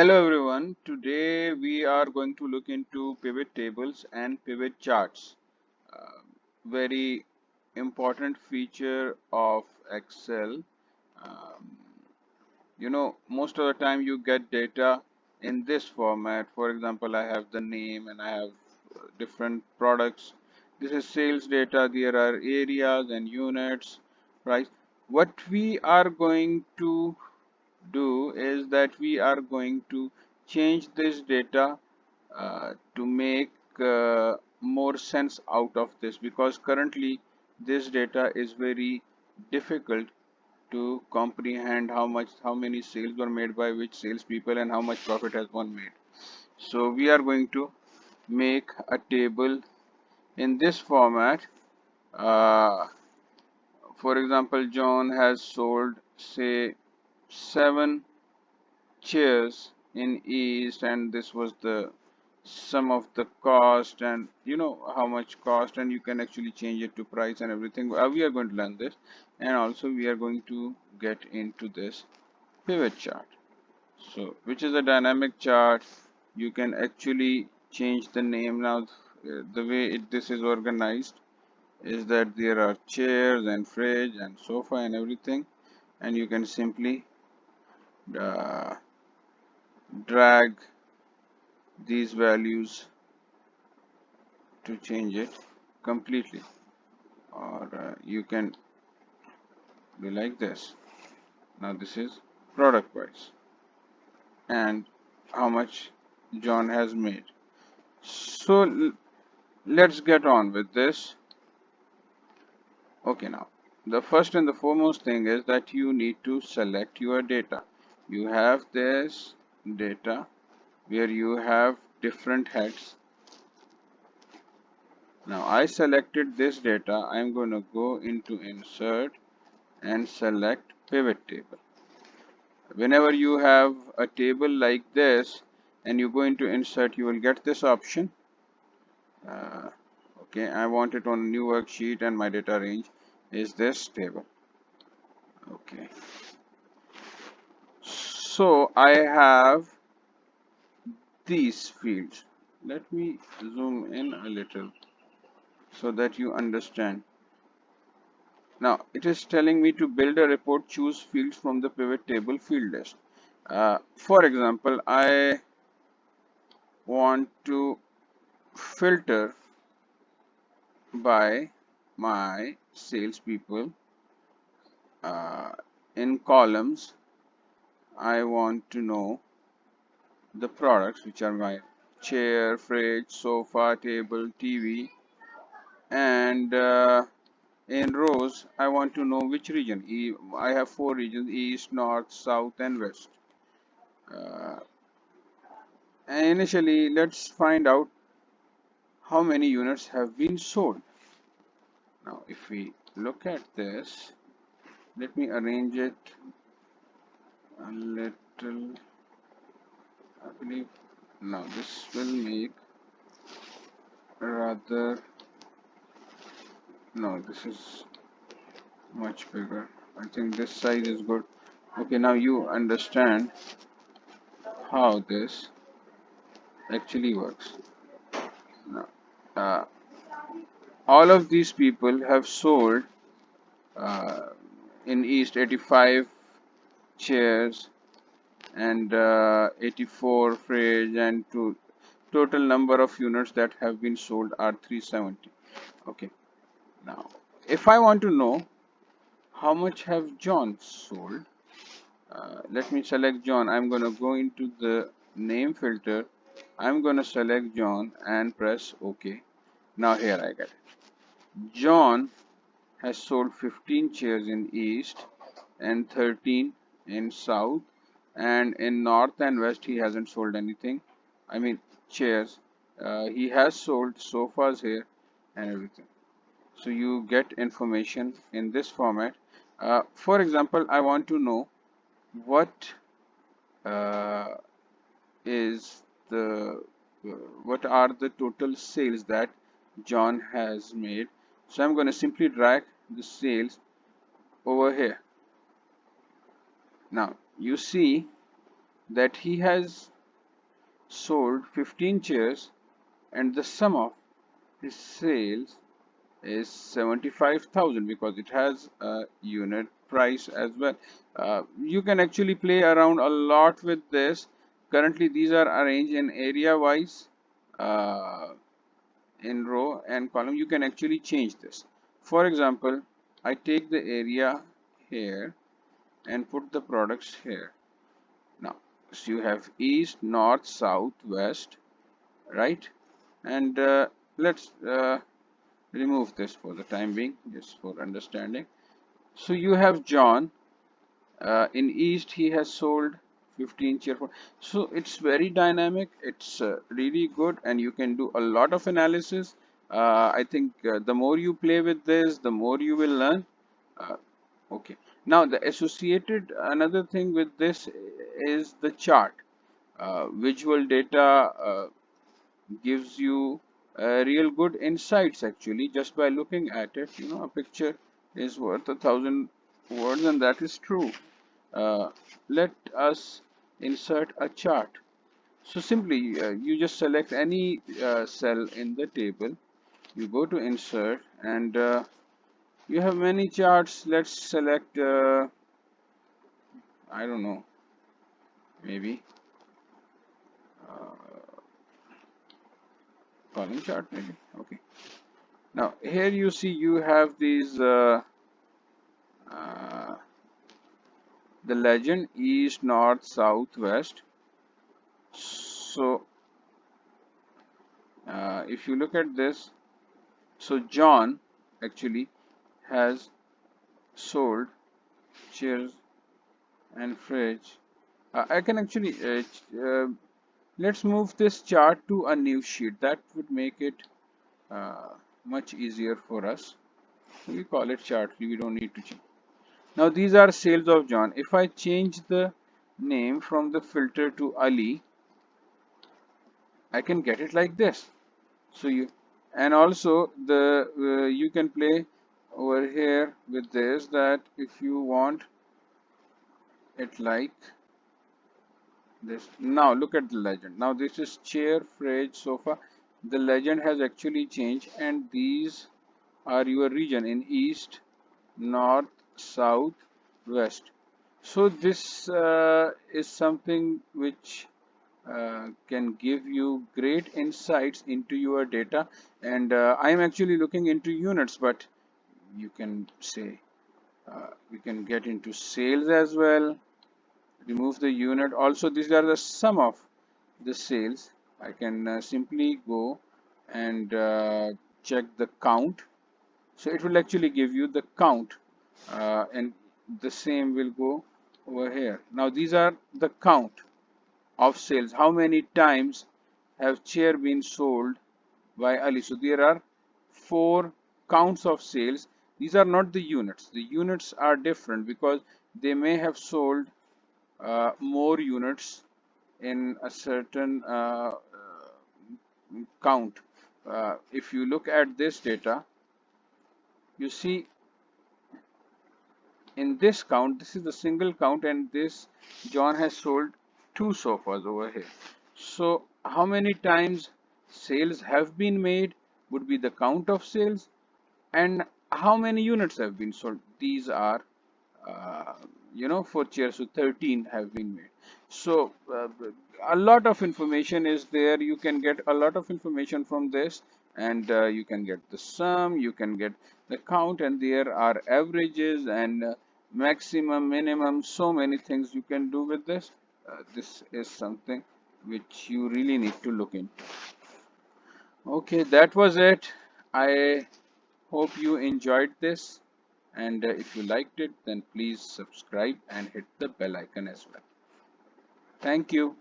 Hello everyone. Today we are going to look into pivot tables and pivot charts. Uh, Very important feature of Excel. Um, most of the time you get data in this format. For example, I have the name and I have different products. This is sales data. There are areas and units, right? What we are going to do is that we are going to change this data to make more sense out of this, because currently this data is very difficult to comprehend how many sales were made by which salespeople and how much profit has one made. So we are going to make a table in this format. uh, for example, John has sold, say, 7 chairs in east, and this was the sum of the cost, and you know how much cost, and you can actually change it to price and everything. We are going to learn this, and also we are going to get into this pivot chart, so which is a dynamic chart. You can actually change the name now. The way this is organized is that there are chairs and fridge and sofa and everything, and you can simply uh, drag these values to change it completely, or you can be like this. Now this is product price and how much John has made. So let's get on with this. Okay, now the first and the foremost thing is that you need to select your data. You have this data where you have different heads. Now I selected this data. I'm going to go into insert and select pivot table. Whenever you have a table like this and you go into insert, you will get this option. uh, okay, I want it on a new worksheet and my data range is this table. Okay, so I have these fields. Let me zoom in a little so that you understand. Now it is telling me to build a report, choose fields from the pivot table field list. For example, I want to filter by my salespeople. In columns, I want to know the products, which are my chair, fridge, sofa, table, TV, and in rows, I want to know which region. I have 4 regions: east, north, south, and west. Uh, and initially, let's find out how many units have been sold. Now, if we look at this, let me arrange it a little. I believe now this will make rather, no, this is much bigger. I think this size is good. Okay, now you understand how this actually works. Now, uh, all of these people have sold uh, in East 85 chairs and 84 fridge, and total number of units that have been sold are 370. Okay, now if I want to know how much have John sold, let me select John. I'm going to go into the name filter. I'm going to select John and press OK. Now here I get it. John has sold 15 chairs in East and 13 in South, and in North and West he hasn't sold anything. I mean chairs. He has sold sofas here and everything. So you get information in this format. For example, I want to know what uh, is the what are the total sales that John has made. So I'm going to simply drag the sales over here. Now you see that he has sold 15 chairs and the sum of his sales is 75,000 because it has a unit price as well. You can actually play around a lot with this. Currently, these are arranged in area wise, uh, in row and column. You can actually change this. For example, I take the area here and put the products here. Now, so you have east, north, south, west, right? And let's remove this for the time being, just for understanding. So you have John. In East, he has sold 15 chair. So it's very dynamic. It's really good, and you can do a lot of analysis. I think the more you play with this, the more you will learn. Uh, okay. Now the associated another thing with this is the chart. Visual data gives you real good insights actually just by looking at it. You know, a picture is worth 1,000 words, and that is true. Let us insert a chart. So simply you just select any cell in the table, you go to insert, and you have many charts. Let's select I don't know, maybe uh, column chart maybe. Okay, now here you see you have these uh, the legend east, north, south, west. So if you look at this, so John actually has sold chairs and fridge. I can actually let's move this chart to a new sheet. That would make it uh, much easier for us. We call it chart. We don't need to change. Now these are sales of John. If I change the name from the filter to Ali, I can get it like this. So you, and also the you can play over here with this, that if you want it like this. Now look at the legend. Now this is chair, fridge, sofa. The legend has actually changed, and these are your region in east, north, south, west. So this is something which can give you great insights into your data. And I am actually looking into units, but you can say we can get into sales as well. Remove the unit. Also, these are the sum of the sales. I can simply go and check the count. So it will actually give you the count, and the same will go over here. Now these are the count of sales. How many times have chair been sold by Ali? So there are four counts of sales. These are not the units. The units are different because they may have sold more units in a certain count. If you look at this data, you see in this count, this is the single count, and this John has sold two sofas over here. So how many times sales have been made would be the count of sales, and how many units have been sold. These are uh, for chairs, so 13 have been made. So a lot of information is there. You can get a lot of information from this, and you can get the sum, you can get the count, and there are averages and maximum, minimum, so many things you can do with this. This is something which you really need to look into. Okay, that was it. I hope you enjoyed this, and if you liked it, then please subscribe and hit the bell icon as well. Thank you.